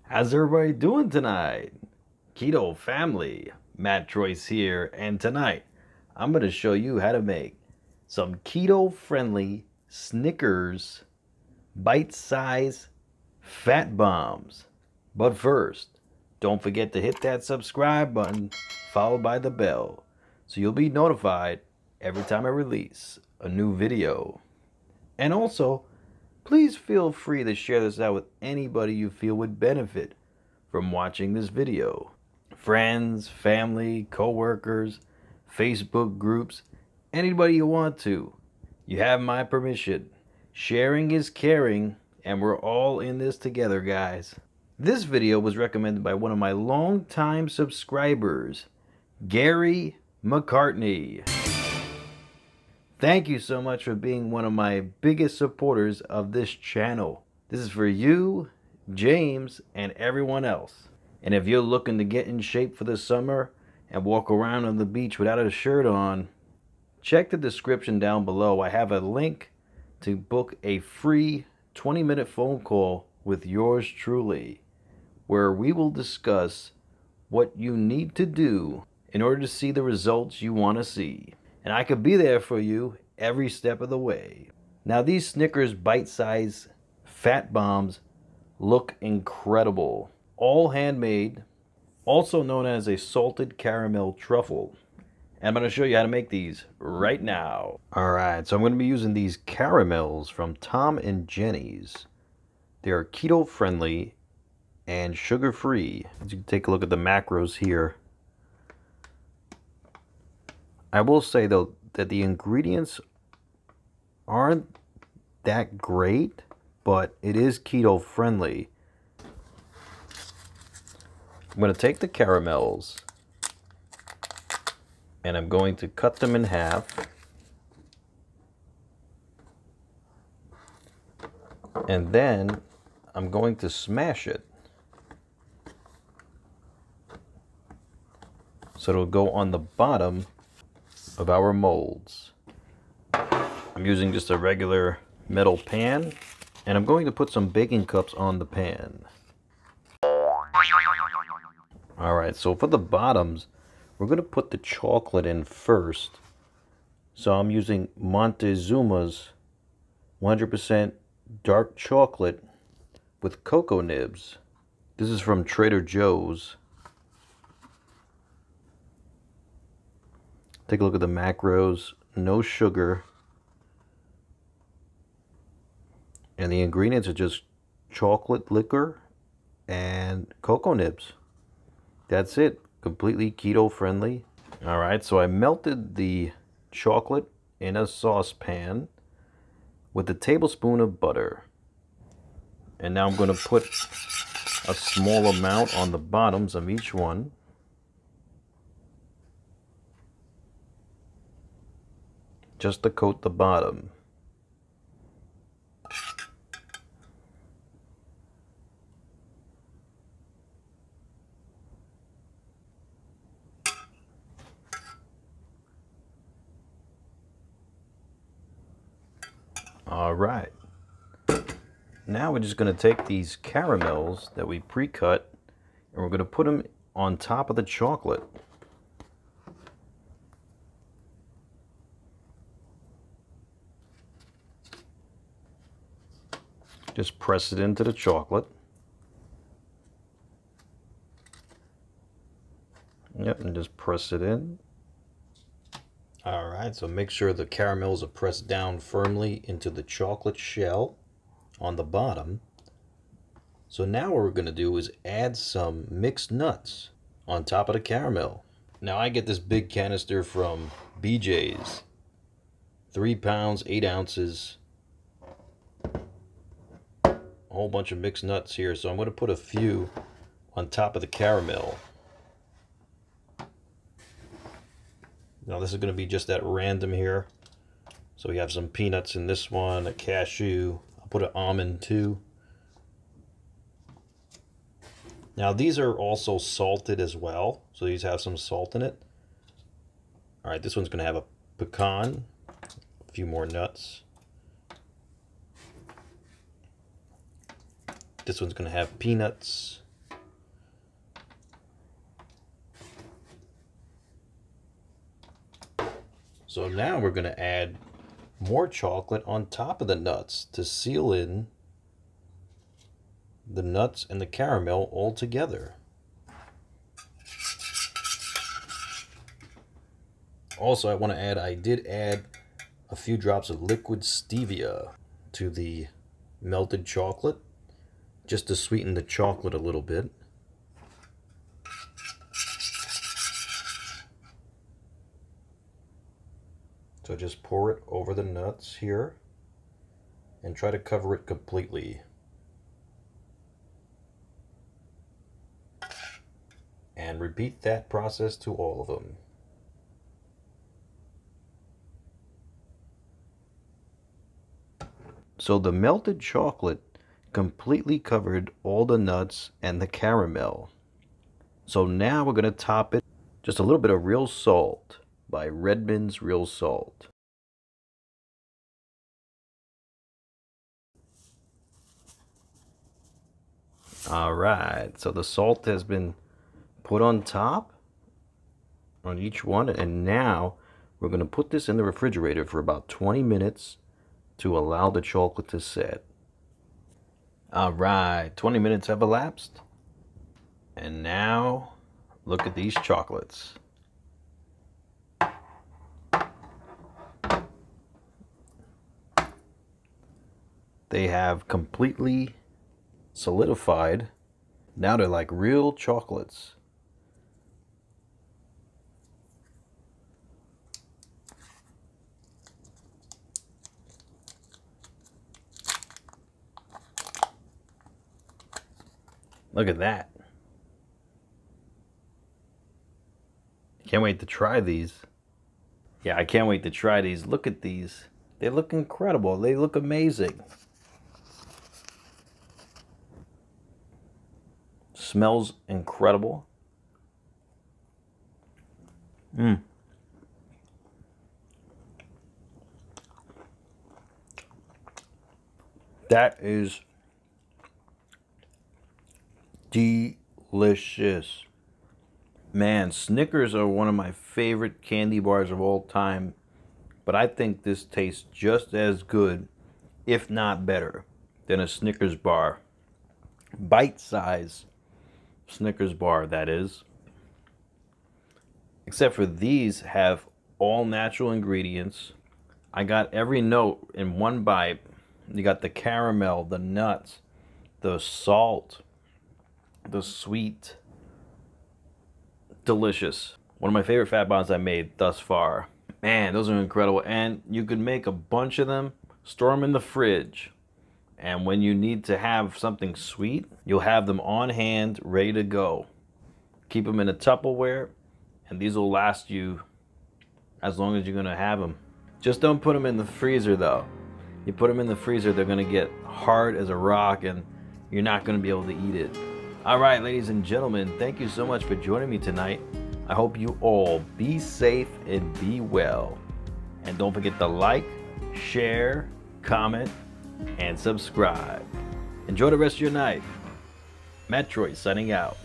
How's everybody doing tonight? Keto family, Matt Joyce here, and tonight I'm going to show you how to make some keto-friendly Snickers bite-size fat bombs. But first, don't forget to hit that subscribe button followed by the bell so you'll be notified every time I release a new video. And also, please feel free to share this out with anybody you feel would benefit from watching this video. Friends, family, co-workers, Facebook groups, anybody you want to. You have my permission. Sharing is caring, and we're all in this together, guys. This video was recommended by one of my longtime subscribers, Gary McCartney. Thank you so much for being one of my biggest supporters of this channel. This is for you, James, and everyone else. And if you're looking to get in shape for the summer and walk around on the beach without a shirt on, check the description down below. I have a link to book a free 20-minute phone call with yours truly, where we will discuss what you need to do in order to see the results you want to see. And I could be there for you every step of the way. Now, these Snickers bite-size fat bombs look incredible. All handmade, also known as a salted caramel truffle. And I'm going to show you how to make these right now. Alright, so I'm going to be using these caramels from Tom and Jenny's. They are keto friendly and sugar free. As you can take a look at the macros here. I will say though that the ingredients aren't that great, but it is keto friendly. I'm going to take the caramels and I'm going to cut them in half. And then I'm going to smash it so it'll go on the bottom of our molds. I'm using just a regular metal pan, and I'm going to put some baking cups on the pan. Alright, so for the bottoms, we're going to put the chocolate in first. So I'm using Montezuma's 100% dark chocolate with cocoa nibs. This is from Trader Joe's. Take a look at the macros. No sugar. And the ingredients are just chocolate liquor and cocoa nibs. That's it. Completely keto friendly. Alright, so I melted the chocolate in a saucepan with a tablespoon of butter. And now I'm going to put a small amount on the bottoms of each one. Just to coat the bottom. Alright. Now we're just going to take these caramels that we pre-cut and we're going to put them on top of the chocolate. Just press it into the chocolate. Yep, and just press it in. Alright, so make sure the caramels are pressed down firmly into the chocolate shell on the bottom. So now what we're going to do is add some mixed nuts on top of the caramel. Now I get this big canister from BJ's. 3 pounds, 8 ounces. A whole bunch of mixed nuts here, so I'm going to put a few on top of the caramel. Now this is going to be just at random here. So we have some peanuts in this one, a cashew. I'll put an almond too. Now these are also salted as well, so these have some salt in it. Alright, this one's going to have a pecan, a few more nuts. This one's going to have peanuts, So now we're going to add more chocolate on top of the nuts to seal in the nuts and the caramel all together. Also, I did add a few drops of liquid stevia to the melted chocolate, just to sweeten the chocolate a little bit. So just pour it over the nuts here and try to cover it completely. And repeat that process to all of them. So the melted chocolate completely covered all the nuts and the caramel. So now we're going to top it just a little bit of real salt by Redmonds Real Salt. Alright, so the salt has been put on top on each one, and now we're going to put this in the refrigerator for about 20 minutes to allow the chocolate to set. Alright, 20 minutes have elapsed, and now look at these chocolates. They have completely solidified. Now they're like real chocolates. Look at that. Can't wait to try these. Yeah, I can't wait to try these. Look at these. They look incredible. They look amazing. Smells incredible. That is delicious. Man, Snickers are one of my favorite candy bars of all time, but I think this tastes just as good, if not better, than a Snickers bar. Bite-size Snickers bar, that is. Except for these have all natural ingredients. I got every note in one bite. You got the caramel, the nuts, the salt, the sweet. Delicious. One of my favorite fat bombs I made thus far. Man, those are incredible. And you could make a bunch of them, store them in the fridge. And when you need to have something sweet, you'll have them on hand, ready to go. Keep them in a Tupperware, and these will last you as long as you're going to have them. Just don't put them in the freezer, though. You put them in the freezer, they're going to get hard as a rock, and you're not going to be able to eat it. All right, ladies and gentlemen, thank you so much for joining me tonight. I hope you all be safe and be well. And don't forget to like, share, comment, and subscribe. Enjoy the rest of your night. Matt Troy signing out.